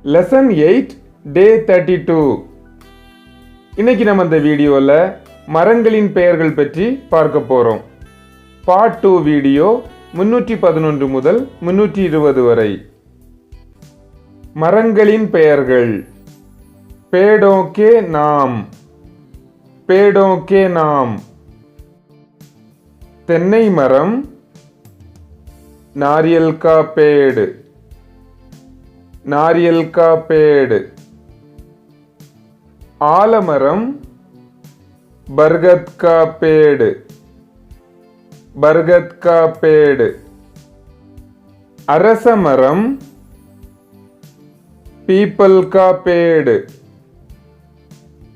Lesson 8 டே 32. இன்னைக்கு நம்ம இந்த வீடியோவில் மரங்களின் பெயர்கள் பற்றி பார்க்க போகிறோம். பார்ட் 2 வீடியோ 311 முதல் 320 வரை. மரங்களின் பெயர்கள். पेड़ों के नाम. पेड़ों के नाम. தென்னை மரம், नारियल का पेड़. नारियल का पेड़. आलमरम, बरगद का पेड़. बरगद का पेड़. अरसमरम, पीपल का पेड़.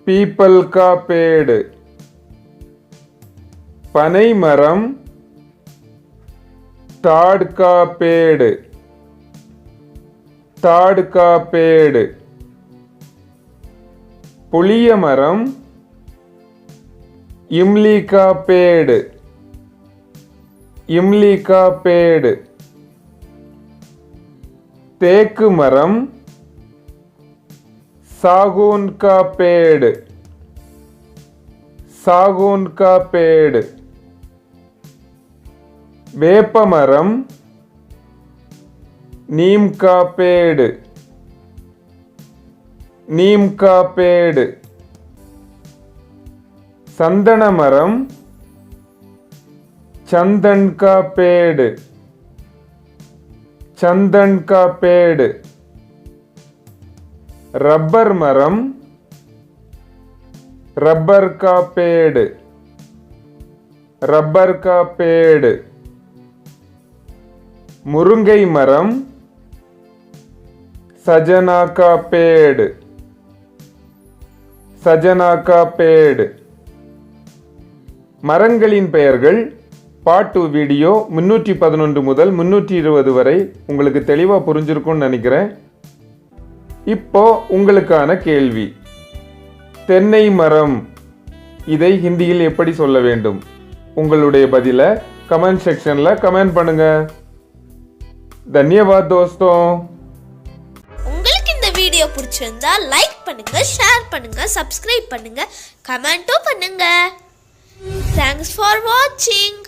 पीपल का पेड़. पनई मरम, ताड़ का पेड़. ताड़ का पेड़. पुलिय मरम, इमली का पेड़. इमली का पेड़. तेक मरम, सागौन का पेड़. सागौन का पेड़. वेपमरम, नीम का पेड़. नीम का पेड़. संदनमरम, चंदन का पेड़. चंदन का पेड़. रबर मरम, रबर का पेड़. रबर का पेड़. मुरुंगई मरम, सजना का पेड़. सजना का पेड़. மரங்களின் பெயர்கள் பார்ட் 2 வீடியோ 311 முதல் 320 வரை உங்களுக்கு தெளிவாக புரிஞ்சிருக்கும்னு நினைக்கிறேன். இப்போ உங்களுக்கான கேள்வி. தென்னை மரம், இதை ஹிந்தியில் எப்படி சொல்ல வேண்டும்? உங்களுடைய பதிலை கமெண்ட் செக்ஷன்ல கமெண்ட் பண்ணுங்க. தன்யவாத் தோஸ்தோ. உங்களுக்கு இந்த வீடியோ பிடிச்சிருந்தா லைக் பண்ணுங்க, ஷேர் பண்ணுங்க, சப்ஸ்கிரைப் பண்ணுங்க, கமெண்ட்டும் பண்ணுங்க. Thanks for watching.